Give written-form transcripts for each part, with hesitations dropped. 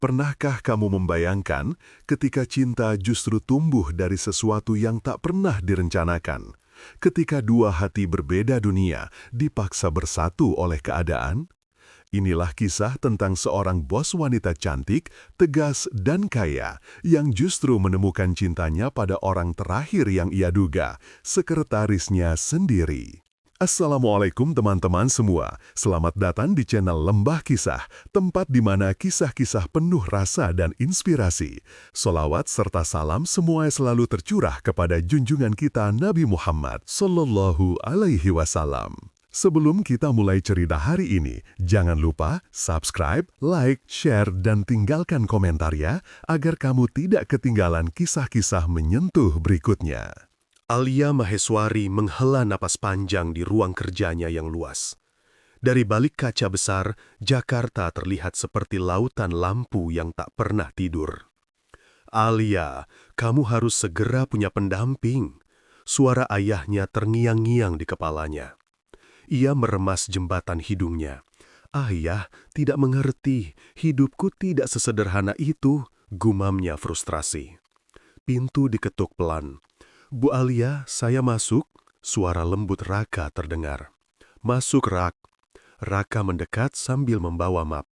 Pernahkah kamu membayangkan ketika cinta justru tumbuh dari sesuatu yang tak pernah direncanakan? Ketika dua hati berbeda dunia dipaksa bersatu oleh keadaan? Inilah kisah tentang seorang bos wanita cantik, tegas, dan kaya yang justru menemukan cintanya pada orang terakhir yang ia duga, sekretarisnya sendiri. Assalamualaikum teman-teman semua, selamat datang di channel Lembah Kisah, tempat di mana kisah-kisah penuh rasa dan inspirasi. Solawat serta salam semua selalu tercurah kepada junjungan kita Nabi Muhammad Sallallahu Alaihi Wasallam. Sebelum kita mulai cerita hari ini, jangan lupa subscribe, like, share, dan tinggalkan komentar ya, agar kamu tidak ketinggalan kisah-kisah menyentuh berikutnya. Alia Maheswari menghela napas panjang di ruang kerjanya yang luas. Dari balik kaca besar, Jakarta terlihat seperti lautan lampu yang tak pernah tidur. "Alia, kamu harus segera punya pendamping." Suara ayahnya terngiang-ngiang di kepalanya. Ia meremas jembatan hidungnya. "Ayah tidak mengerti, hidupku tidak sesederhana itu," gumamnya frustrasi. Pintu diketuk pelan. "Bu Alia, saya masuk." Suara lembut Raka terdengar. "Masuk, Rak." Raka mendekat sambil membawa map.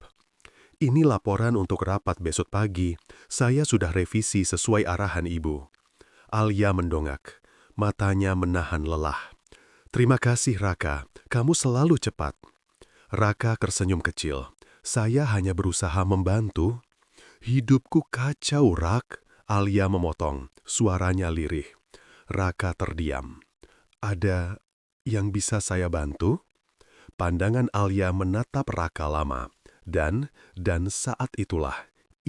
"Ini laporan untuk rapat besok pagi. Saya sudah revisi sesuai arahan Ibu." Alia mendongak. Matanya menahan lelah. "Terima kasih, Raka. Kamu selalu cepat." Raka tersenyum kecil. "Saya hanya berusaha membantu." "Hidupku kacau, Rak." Alia memotong. Suaranya lirih. Raka terdiam. "Ada yang bisa saya bantu?" Pandangan Alia menatap Raka lama. Dan saat itulah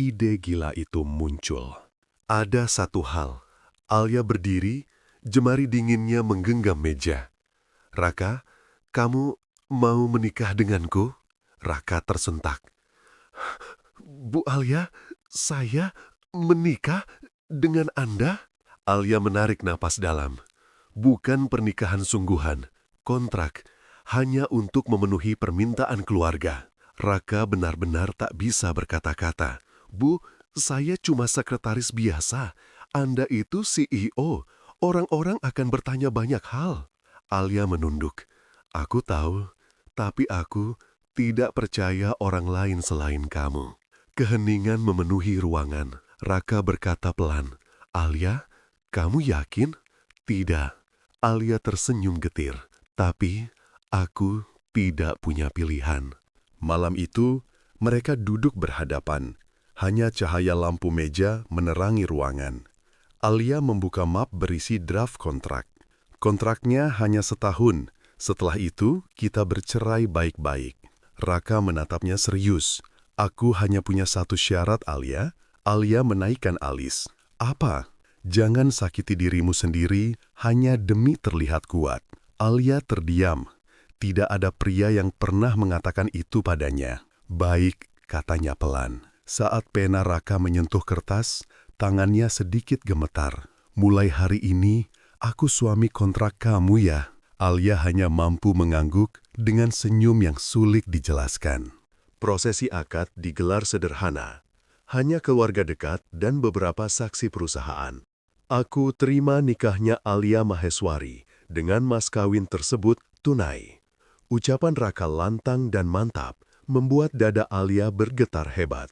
ide gila itu muncul. Ada satu hal. Alia berdiri, jemari dinginnya menggenggam meja. "Raka, kamu mau menikah denganku?" Raka tersentak. "Bu Alia, saya menikah dengan Anda?" Alia menarik napas dalam. "Bukan pernikahan sungguhan, kontrak, hanya untuk memenuhi permintaan keluarga." Raka benar-benar tak bisa berkata-kata. "Bu, saya cuma sekretaris biasa. Anda itu CEO. Orang-orang akan bertanya banyak hal." Alia menunduk. "Aku tahu, tapi aku tidak percaya orang lain selain kamu." Keheningan memenuhi ruangan. Raka berkata pelan, "Alia, kamu yakin?" "Tidak." Alia tersenyum getir. "Tapi aku tidak punya pilihan." Malam itu, mereka duduk berhadapan. Hanya cahaya lampu meja menerangi ruangan. Alia membuka map berisi draft kontrak. "Kontraknya hanya setahun. Setelah itu, kita bercerai baik-baik." Raka menatapnya serius. "Aku hanya punya satu syarat, Alia." Alia menaikkan alis. "Apa?" "Jangan sakiti dirimu sendiri hanya demi terlihat kuat." Alia terdiam. Tidak ada pria yang pernah mengatakan itu padanya. "Baik," katanya pelan. Saat pena Raka menyentuh kertas, tangannya sedikit gemetar. "Mulai hari ini, aku suami kontrak kamu ya." Alia hanya mampu mengangguk dengan senyum yang sulit dijelaskan. Prosesi akad digelar sederhana. Hanya keluarga dekat dan beberapa saksi perusahaan. "Aku terima nikahnya Alia Maheswari dengan mas kawin tersebut tunai." Ucapan Raka lantang dan mantap membuat dada Alia bergetar hebat.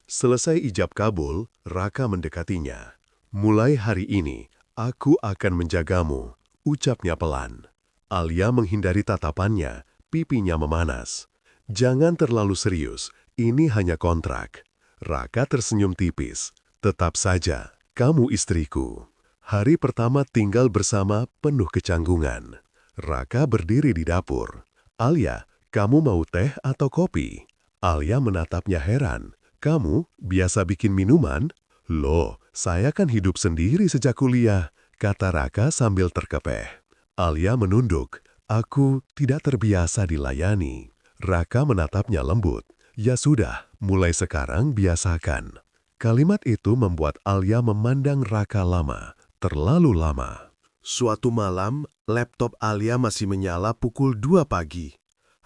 Selesai ijab kabul, Raka mendekatinya. "Mulai hari ini, aku akan menjagamu," ucapnya pelan. Alia menghindari tatapannya, pipinya memanas. "Jangan terlalu serius, ini hanya kontrak." Raka tersenyum tipis. "Tetap saja, kamu istriku." Hari pertama tinggal bersama penuh kecanggungan. Raka berdiri di dapur. "Alia, kamu mau teh atau kopi?" Alia menatapnya heran. "Kamu biasa bikin minuman?" "Loh, saya kan hidup sendiri sejak kuliah," kata Raka sambil terkepeh. Alia menunduk. "Aku tidak terbiasa dilayani." Raka menatapnya lembut. "Ya sudah, mulai sekarang biasakan." Kalimat itu membuat Alia memandang Raka lama, terlalu lama. Suatu malam, laptop Alia masih menyala pukul 2 pagi.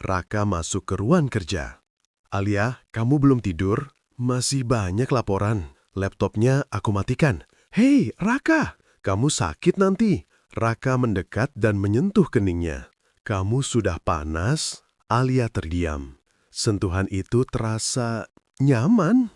Raka masuk ke ruang kerja. "Alia, kamu belum tidur?" Masih banyak laporan. Laptopnya aku matikan. Hei, Raka, kamu sakit nanti. Raka mendekat dan menyentuh keningnya. Kamu sudah panas? Alia terdiam. Sentuhan itu terasa nyaman.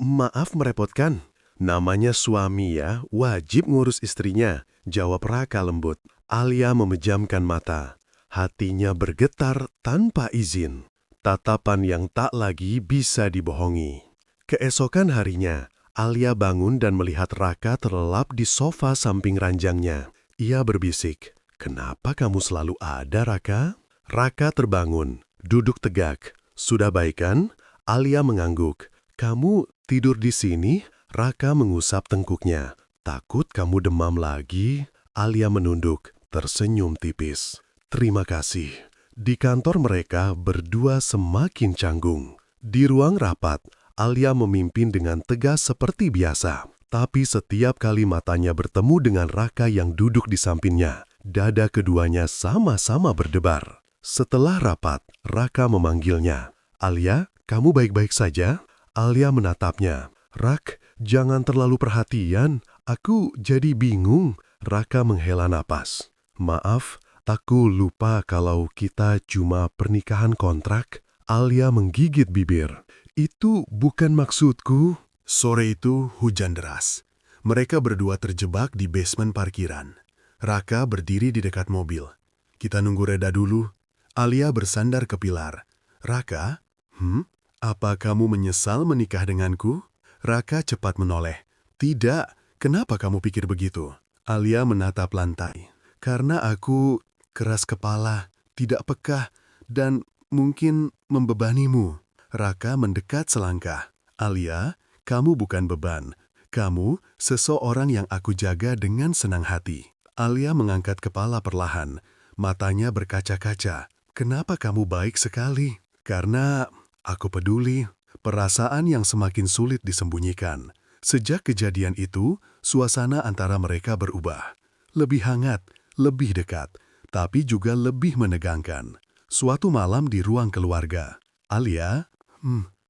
Maaf merepotkan. Namanya suami ya, wajib ngurus istrinya. Jawab Raka lembut. Alia memejamkan mata. Hatinya bergetar tanpa izin. Tatapan yang tak lagi bisa dibohongi. Keesokan harinya, Alia bangun dan melihat Raka terlelap di sofa samping ranjangnya. Ia berbisik, "Kenapa kamu selalu ada, Raka?" Raka terbangun, duduk tegak. "Sudah baik kan?" Alia mengangguk. "Kamu tidur di sini?" Raka mengusap tengkuknya. "Takut kamu demam lagi?" Alia menunduk, tersenyum tipis. "Terima kasih." Di kantor mereka berdua semakin canggung. Di ruang rapat, Alia memimpin dengan tegas seperti biasa. Tapi setiap kali matanya bertemu dengan Raka yang duduk di sampingnya, dada keduanya sama-sama berdebar. Setelah rapat, Raka memanggilnya. "Alia, kamu baik-baik saja?" Alia menatapnya. "Rak, jangan terlalu perhatian. Aku jadi bingung." Raka menghela napas. "Maaf, aku lupa kalau kita cuma pernikahan kontrak." Alia menggigit bibir. "Itu bukan maksudku." Sore itu hujan deras. Mereka berdua terjebak di basement parkiran. Raka berdiri di dekat mobil. "Kita nunggu reda dulu." Alia bersandar ke pilar. "Raka, apa kamu menyesal menikah denganku?" Raka cepat menoleh. "Tidak, kenapa kamu pikir begitu?" Alia menatap lantai. "Karena aku keras kepala, tidak peka, dan mungkin membebanimu." Raka mendekat selangkah. "Alia, kamu bukan beban. Kamu seseorang yang aku jaga dengan senang hati." Alia mengangkat kepala perlahan. Matanya berkaca-kaca. "Kenapa kamu baik sekali?" "Karena aku peduli." Perasaan yang semakin sulit disembunyikan. Sejak kejadian itu, suasana antara mereka berubah. Lebih hangat, lebih dekat, tapi juga lebih menegangkan. Suatu malam di ruang keluarga. "Alia,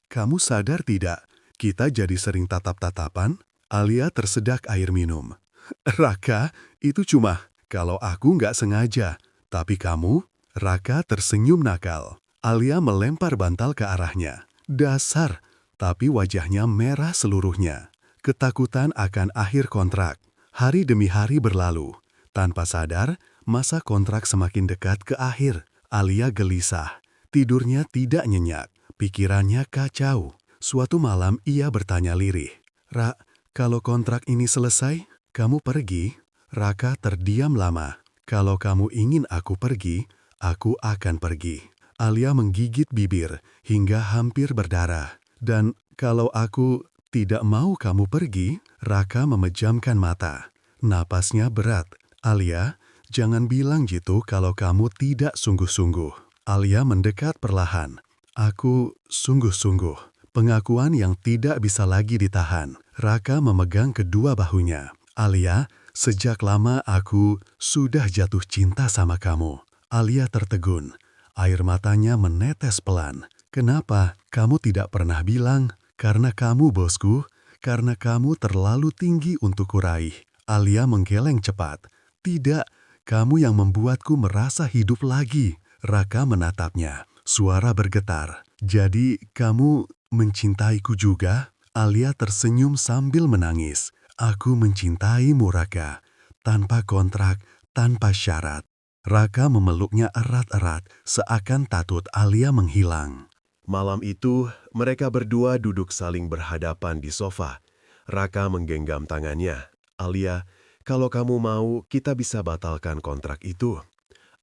kamu sadar tidak? Kita jadi sering tatap-tatapan." Alia tersedak air minum. "Raka, itu cuma kalau aku nggak sengaja. Tapi kamu?" Raka tersenyum nakal. Alia melempar bantal ke arahnya. "Dasar!" Tapi wajahnya merah seluruhnya. Ketakutan akan akhir kontrak. Hari demi hari berlalu. Tanpa sadar, masa kontrak semakin dekat ke akhir. Alia gelisah. Tidurnya tidak nyenyak. Pikirannya kacau. Suatu malam ia bertanya lirih, "Ra, kalau kontrak ini selesai, kamu pergi?" Raka terdiam lama. "Kalau kamu ingin aku pergi, aku akan pergi." Alia menggigit bibir hingga hampir berdarah. "Dan kalau aku tidak mau kamu pergi?" Raka memejamkan mata. Napasnya berat. "Alia, jangan bilang gitu kalau kamu tidak sungguh-sungguh." Alia mendekat perlahan. "Aku sungguh-sungguh." Pengakuan yang tidak bisa lagi ditahan. Raka memegang kedua bahunya. "Alia, sejak lama aku sudah jatuh cinta sama kamu." Alia tertegun. Air matanya menetes pelan. "Kenapa kamu tidak pernah bilang?" "Karena kamu, bosku. Karena kamu terlalu tinggi untuk kuraih." Alia menggeleng cepat. "Tidak, kamu yang membuatku merasa hidup lagi." Raka menatapnya. Suara bergetar. "Jadi kamu mencintaiku juga?" Alia tersenyum sambil menangis. "Aku mencintaimu, Raka. Tanpa kontrak, tanpa syarat." Raka memeluknya erat-erat, seakan takut Alia menghilang. Malam itu, mereka berdua duduk saling berhadapan di sofa. Raka menggenggam tangannya. "Alia, kalau kamu mau, kita bisa batalkan kontrak itu."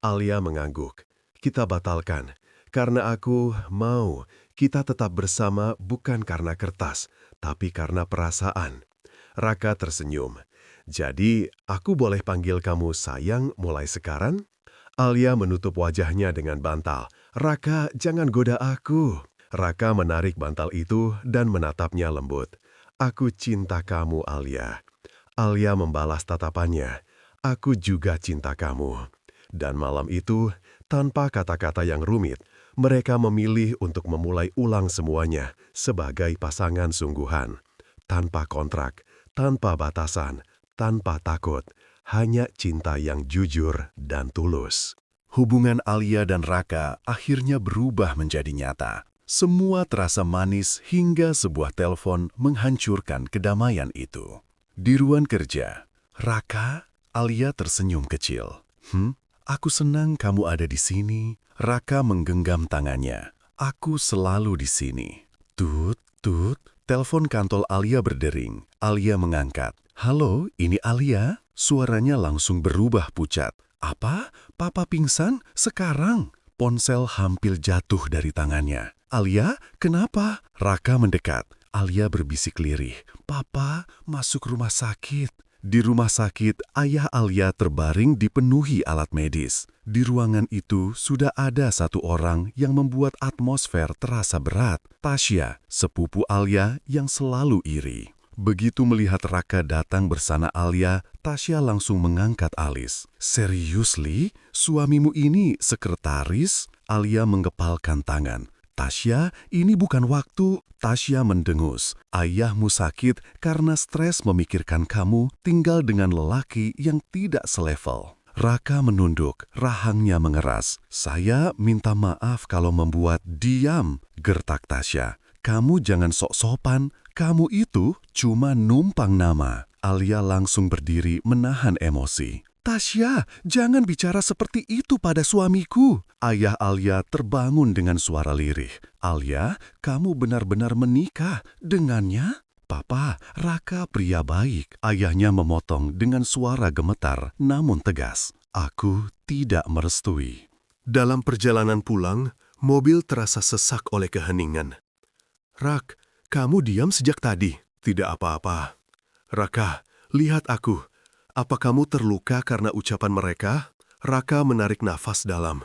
Alia mengangguk. "Kita batalkan. Karena aku mau kita tetap bersama bukan karena kertas, tapi karena perasaan." Raka tersenyum. "Jadi, aku boleh panggil kamu sayang mulai sekarang?" Alia menutup wajahnya dengan bantal. "Raka, jangan goda aku." Raka menarik bantal itu dan menatapnya lembut. "Aku cinta kamu, Alia." Alia membalas tatapannya. "Aku juga cinta kamu." Dan malam itu, tanpa kata-kata yang rumit, Mereka memilih untuk memulai ulang semuanya sebagai pasangan sungguhan. Tanpa kontrak, tanpa batasan, tanpa takut, hanya cinta yang jujur dan tulus. Hubungan Alia dan Raka akhirnya berubah menjadi nyata. Semua terasa manis hingga sebuah telepon menghancurkan kedamaian itu. Di ruang kerja, Raka, Alia tersenyum kecil. Aku senang kamu ada di sini. Raka menggenggam tangannya. Aku selalu di sini. Tut, tut. Telepon kantol Alia berdering. Alia mengangkat. Halo, ini Alia. Suaranya langsung berubah pucat. Apa? Papa pingsan? Sekarang? Ponsel hampir jatuh dari tangannya. Alia, kenapa? Raka mendekat. Alia berbisik lirih. Papa masuk rumah sakit. Di rumah sakit, ayah Alia terbaring dipenuhi alat medis. Di ruangan itu sudah ada satu orang yang membuat atmosfer terasa berat. Tasya, sepupu Alia yang selalu iri. Begitu melihat Raka datang bersama Alia, Tasya langsung mengangkat alis. Seriously? Suamimu ini sekretaris? Alia menggepalkan tangan. Tasya, ini bukan waktu. Tasya mendengus. Ayahmu sakit karena stres memikirkan kamu tinggal dengan lelaki yang tidak selevel. Raka menunduk, rahangnya mengeras. Saya minta maaf kalau membuat diam, gertak Tasya. Kamu jangan sok-sopan, kamu itu cuma numpang nama. Alia langsung berdiri menahan emosi. Tasya, jangan bicara seperti itu pada suamiku. Ayah Alia terbangun dengan suara lirih. Alia, kamu benar-benar menikah dengannya? Papa, Raka pria baik. Ayahnya memotong dengan suara gemetar namun tegas. Aku tidak merestui. Dalam perjalanan pulang, mobil terasa sesak oleh keheningan. Rak, kamu diam sejak tadi. Tidak apa-apa. Raka, lihat aku. Apa kamu terluka karena ucapan mereka? Raka menarik nafas dalam.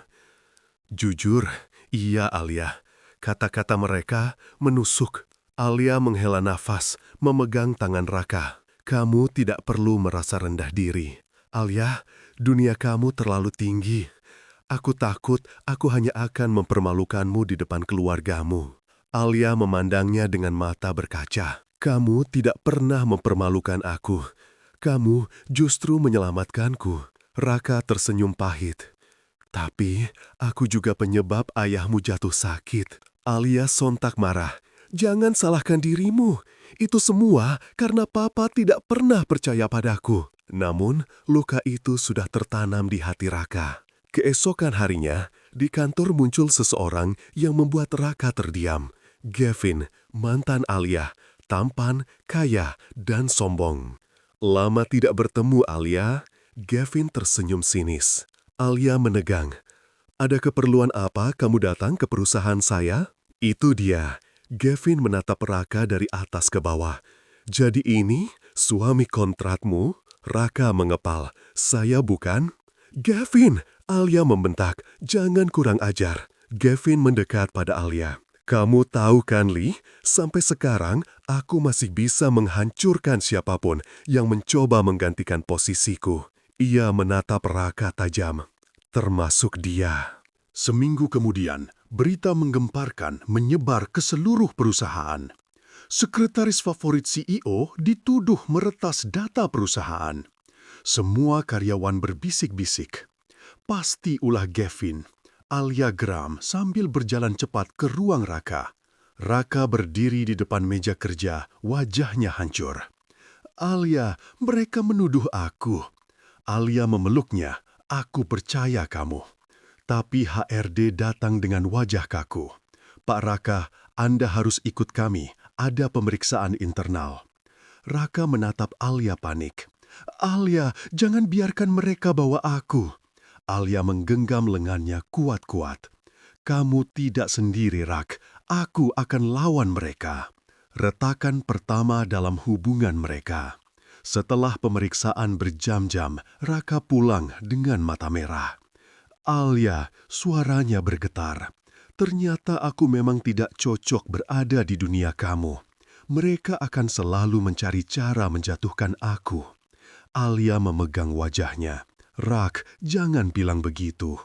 Jujur, iya Alia. Kata-kata mereka menusuk. Alia menghela nafas, memegang tangan Raka. Kamu tidak perlu merasa rendah diri. Alia, dunia kamu terlalu tinggi. Aku takut aku hanya akan mempermalukanmu di depan keluargamu. Alia memandangnya dengan mata berkaca. Kamu tidak pernah mempermalukan aku. Kamu justru menyelamatkanku. Raka tersenyum pahit. Tapi aku juga penyebab ayahmu jatuh sakit. Alia sontak marah. Jangan salahkan dirimu. Itu semua karena Papa tidak pernah percaya padaku. Namun, luka itu sudah tertanam di hati Raka. Keesokan harinya, di kantor muncul seseorang yang membuat Raka terdiam. Gavin, mantan Alia, tampan, kaya, dan sombong. Lama tidak bertemu Alia, Gavin tersenyum sinis. Alia menegang. Ada keperluan apa kamu datang ke perusahaan saya? Itu dia. Gavin menatap Raka dari atas ke bawah. Jadi ini suami kontrakmu? Raka mengepal. Saya bukan? Gavin! Alia membentak. Jangan kurang ajar. Gavin mendekat pada Alia. Kamu tahu kan, Lee, sampai sekarang aku masih bisa menghancurkan siapapun yang mencoba menggantikan posisiku. Ia menatap Raka tajam, termasuk dia. Seminggu kemudian, berita menggemparkan menyebar ke seluruh perusahaan. Sekretaris favorit CEO dituduh meretas data perusahaan. Semua karyawan berbisik-bisik. Pasti ulah Gavin. Alia geram sambil berjalan cepat ke ruang Raka. Raka berdiri di depan meja kerja, wajahnya hancur. Alia, mereka menuduh aku. Alia memeluknya, aku percaya kamu. Tapi HRD datang dengan wajah kaku. Pak Raka, Anda harus ikut kami, ada pemeriksaan internal. Raka menatap Alia panik. Alia, jangan biarkan mereka bawa aku. Alia menggenggam lengannya kuat-kuat. Kamu tidak sendiri, Rak. Aku akan lawan mereka. Retakan pertama dalam hubungan mereka. Setelah pemeriksaan berjam-jam, Raka pulang dengan mata merah. Alia, suaranya bergetar. Ternyata aku memang tidak cocok berada di dunia kamu. Mereka akan selalu mencari cara menjatuhkan aku. Alia memegang wajahnya. Rak, jangan bilang begitu.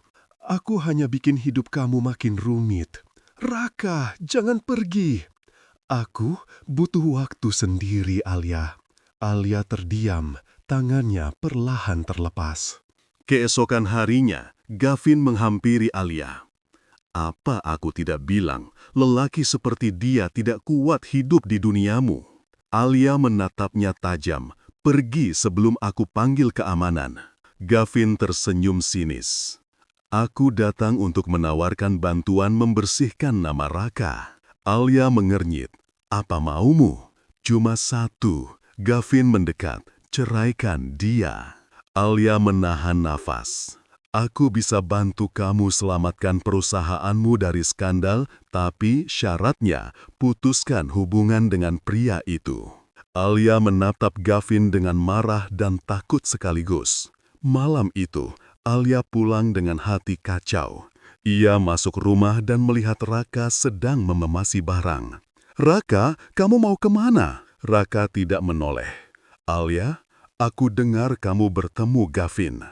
Aku hanya bikin hidup kamu makin rumit. Raka, jangan pergi. Aku butuh waktu sendiri, Alia. Alia terdiam, tangannya perlahan terlepas. Keesokan harinya, Gavin menghampiri Alia. Apa aku tidak bilang, lelaki seperti dia tidak kuat hidup di duniamu. Alia menatapnya tajam, pergi sebelum aku panggil keamanan. Gavin tersenyum sinis. Aku datang untuk menawarkan bantuan membersihkan nama Raka. Alia mengernyit. Apa maumu? Cuma satu. Gavin mendekat. Ceraikan dia. Alia menahan nafas. Aku bisa bantu kamu selamatkan perusahaanmu dari skandal, tapi syaratnya putuskan hubungan dengan pria itu. Alia menatap Gavin dengan marah dan takut sekaligus. Malam itu, Alia pulang dengan hati kacau. Ia masuk rumah dan melihat Raka sedang mememasi barang. "Raka, kamu mau kemana?" Raka tidak menoleh. "Alia, aku dengar kamu bertemu Gavin."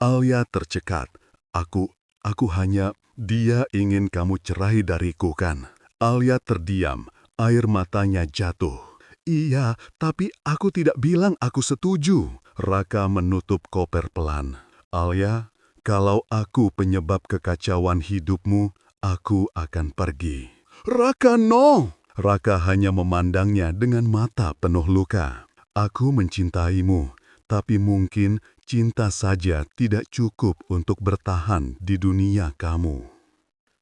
Alia tercekat. Aku hanya, dia ingin kamu cerai dariku kan?" Alia terdiam, air matanya jatuh. "Iya, tapi aku tidak bilang aku setuju." Raka menutup koper pelan. "Alia, kalau aku penyebab kekacauan hidupmu, aku akan pergi." "Raka, no!" Raka hanya memandangnya dengan mata penuh luka. "Aku mencintaimu, tapi mungkin cinta saja tidak cukup untuk bertahan di dunia kamu."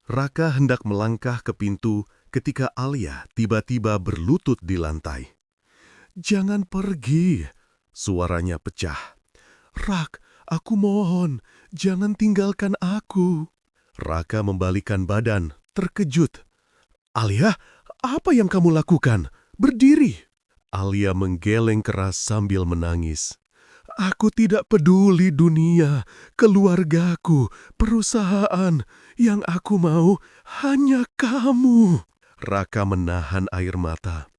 Raka hendak melangkah ke pintu ketika Alia tiba-tiba berlutut di lantai. "Jangan pergi," suaranya pecah. "Rak, aku mohon, jangan tinggalkan aku." Raka membalikkan badan, terkejut. "Alia, apa yang kamu lakukan? Berdiri!" Alia menggeleng keras sambil menangis. "Aku tidak peduli dunia, keluargaku, perusahaan. Yang aku mau hanya kamu." Raka menahan air mata.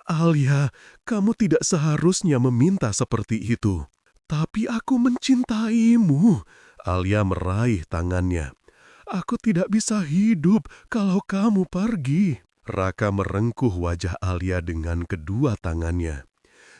"Alia, kamu tidak seharusnya meminta seperti itu. Tapi aku mencintaimu." Alia meraih tangannya. "Aku tidak bisa hidup kalau kamu pergi." Raka merengkuh wajah Alia dengan kedua tangannya.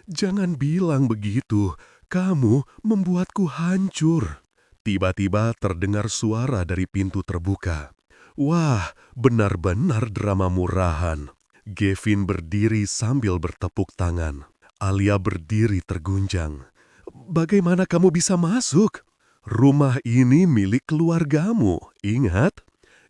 "Jangan bilang begitu, kamu membuatku hancur." Tiba-tiba terdengar suara dari pintu terbuka. Wah, benar-benar drama murahan. Gavin berdiri sambil bertepuk tangan. Alia berdiri tergunjang. "Bagaimana kamu bisa masuk? Rumah ini milik keluargamu, ingat?"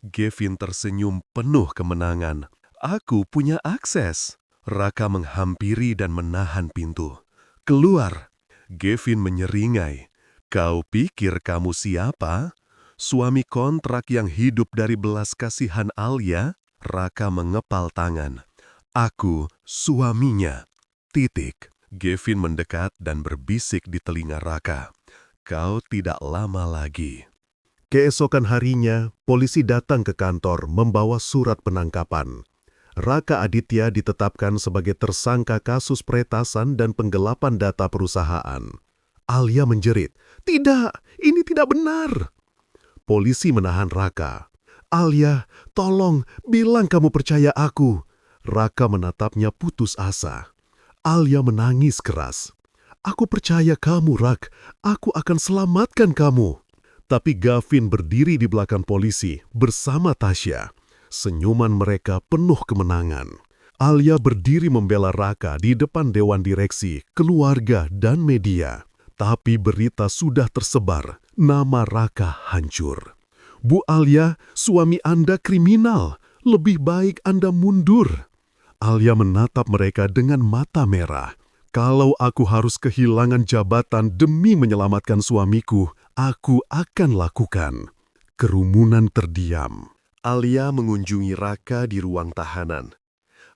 Gavin tersenyum penuh kemenangan. "Aku punya akses." Raka menghampiri dan menahan pintu. "Keluar!" Gavin menyeringai. "Kau pikir kamu siapa? Suami kontrak yang hidup dari belas kasihan Alia?" Raka mengepal tangan. "Aku suaminya. Titik." Gavin mendekat dan berbisik di telinga Raka. "Kau tidak lama lagi." Keesokan harinya, polisi datang ke kantor membawa surat penangkapan. Raka Aditya ditetapkan sebagai tersangka kasus peretasan dan penggelapan data perusahaan. Alia menjerit, "Tidak, ini tidak benar." Polisi menahan Raka. "Alia, tolong bilang kamu percaya aku." Raka menatapnya putus asa. Alia menangis keras. "Aku percaya kamu, Rak. Aku akan selamatkan kamu." Tapi Gavin berdiri di belakang polisi bersama Tasya. Senyuman mereka penuh kemenangan. Alia berdiri membela Raka di depan dewan direksi, keluarga, dan media. Tapi berita sudah tersebar, nama Raka hancur. "Bu Alia, suami Anda kriminal. Lebih baik Anda mundur." Alia menatap mereka dengan mata merah. "Kalau aku harus kehilangan jabatan demi menyelamatkan suamiku, aku akan lakukan." Kerumunan terdiam. Alia mengunjungi Raka di ruang tahanan.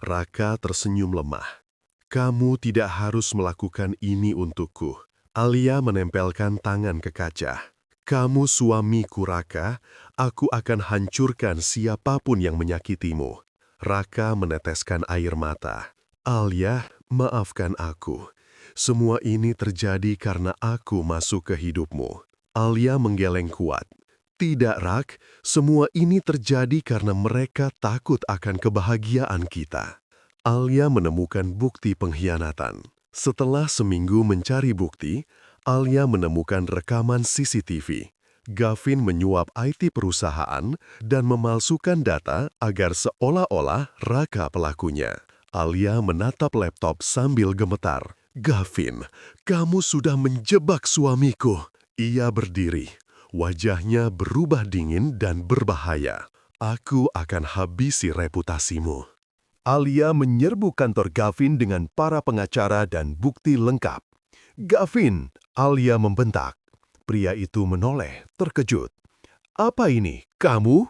Raka tersenyum lemah. "Kamu tidak harus melakukan ini untukku." Alia menempelkan tangan ke kaca. "Kamu suamiku, Raka. Aku akan hancurkan siapapun yang menyakitimu." Raka meneteskan air mata. "Alia, maafkan aku. Semua ini terjadi karena aku masuk ke hidupmu." Alia menggeleng kuat. Tidak, Rak. Semua ini terjadi karena mereka takut akan kebahagiaan kita. Alia menemukan bukti pengkhianatan. Setelah seminggu mencari bukti, Alia menemukan rekaman CCTV. Gavin menyuap IT perusahaan dan memalsukan data agar seolah-olah Raka pelakunya. Alia menatap laptop sambil gemetar. "Gavin, kamu sudah menjebak suamiku." Ia berdiri. Wajahnya berubah dingin dan berbahaya. "Aku akan habisi reputasimu." Alia menyerbu kantor Gavin dengan para pengacara dan bukti lengkap. "Gavin!" Alia membentak. Pria itu menoleh, terkejut. "Apa ini, kamu?"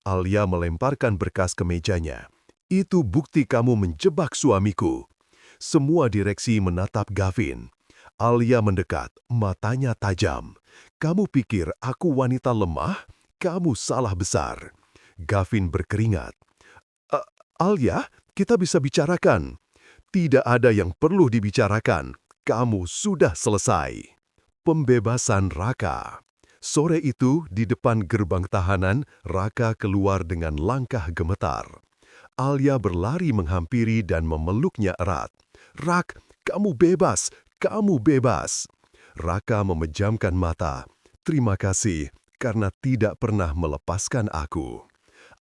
Alia melemparkan berkas ke mejanya. "Itu bukti kamu menjebak suamiku." Semua direksi menatap Gavin. Alia mendekat, matanya tajam. "Kamu pikir aku wanita lemah? Kamu salah besar." Gavin berkeringat. "Alia, kita bisa bicarakan." "Tidak ada yang perlu dibicarakan. Kamu sudah selesai." Pembebasan Raka. Sore itu, di depan gerbang tahanan, Raka keluar dengan langkah gemetar. Alia berlari menghampiri dan memeluknya erat. "Rak, kamu bebas! Kamu bebas!" Raka memejamkan mata. "Terima kasih karena tidak pernah melepaskan aku."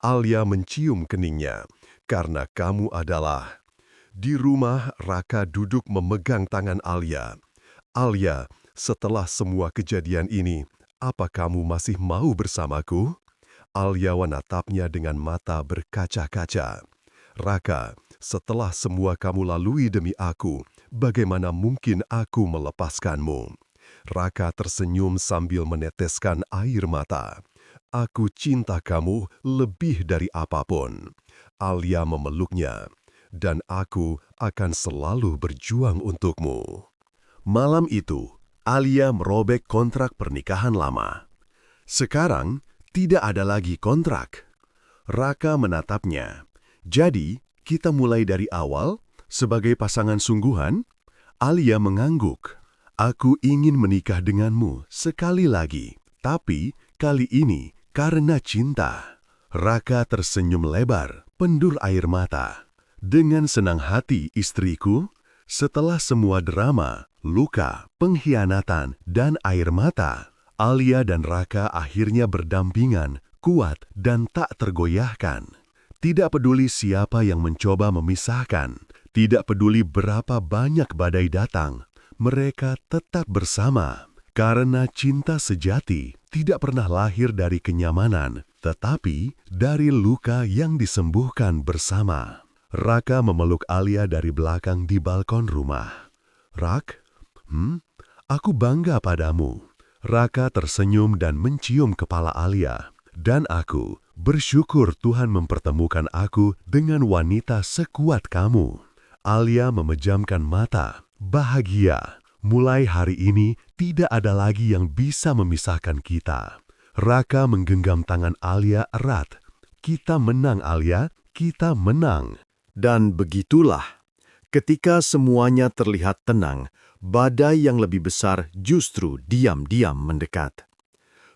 Alia mencium keningnya. "Karena kamu adalah..." Di rumah, Raka duduk memegang tangan Alia. "Alia, setelah semua kejadian ini, apa kamu masih mau bersamaku?" Alia menatapnya dengan mata berkaca-kaca. "Raka, setelah semua kamu lalui demi aku, bagaimana mungkin aku melepaskanmu?" Raka tersenyum sambil meneteskan air mata. "Aku cinta kamu lebih dari apapun." Alia memeluknya. "Dan aku akan selalu berjuang untukmu." Malam itu, Alia merobek kontrak pernikahan lama. Sekarang, tidak ada lagi kontrak. Raka menatapnya. "Jadi, kita mulai dari awal sebagai pasangan sungguhan?" Alia mengangguk. "Aku ingin menikah denganmu sekali lagi, tapi kali ini karena cinta." Raka tersenyum lebar, pendur air mata. "Dengan senang hati, istriku." Setelah semua drama, luka, pengkhianatan, dan air mata, Alia dan Raka akhirnya berdampingan, kuat, dan tak tergoyahkan. Tidak peduli siapa yang mencoba memisahkan, tidak peduli berapa banyak badai datang, mereka tetap bersama. Karena cinta sejati tidak pernah lahir dari kenyamanan, tetapi dari luka yang disembuhkan bersama. Raka memeluk Alia dari belakang di balkon rumah. "Rak, aku bangga padamu." Raka tersenyum dan mencium kepala Alia. "Dan aku bersyukur Tuhan mempertemukan aku dengan wanita sekuat kamu." Alia memejamkan mata, bahagia. Mulai hari ini tidak ada lagi yang bisa memisahkan kita. Raka menggenggam tangan Alia erat. "Kita menang, Alia, kita menang." Dan begitulah, ketika semuanya terlihat tenang, badai yang lebih besar justru diam-diam mendekat.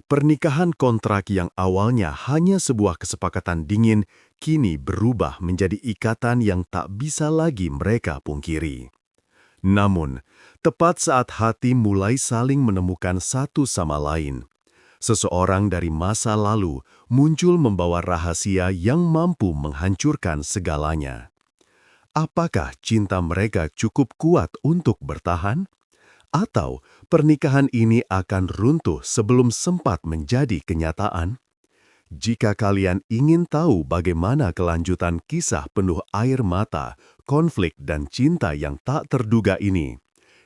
Pernikahan kontrak yang awalnya hanya sebuah kesepakatan dingin, kini berubah menjadi ikatan yang tak bisa lagi mereka pungkiri. Namun, tepat saat hati mulai saling menemukan satu sama lain, seseorang dari masa lalu muncul membawa rahasia yang mampu menghancurkan segalanya. Apakah cinta mereka cukup kuat untuk bertahan? Atau pernikahan ini akan runtuh sebelum sempat menjadi kenyataan? Jika kalian ingin tahu bagaimana kelanjutan kisah penuh air mata, konflik, dan cinta yang tak terduga ini,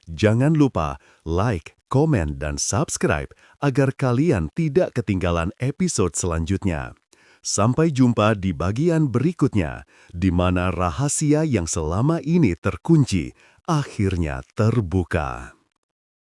jangan lupa like, komen, dan subscribe agar kalian tidak ketinggalan episode selanjutnya. Sampai jumpa di bagian berikutnya, di mana rahasia yang selama ini terkunci akhirnya terbuka.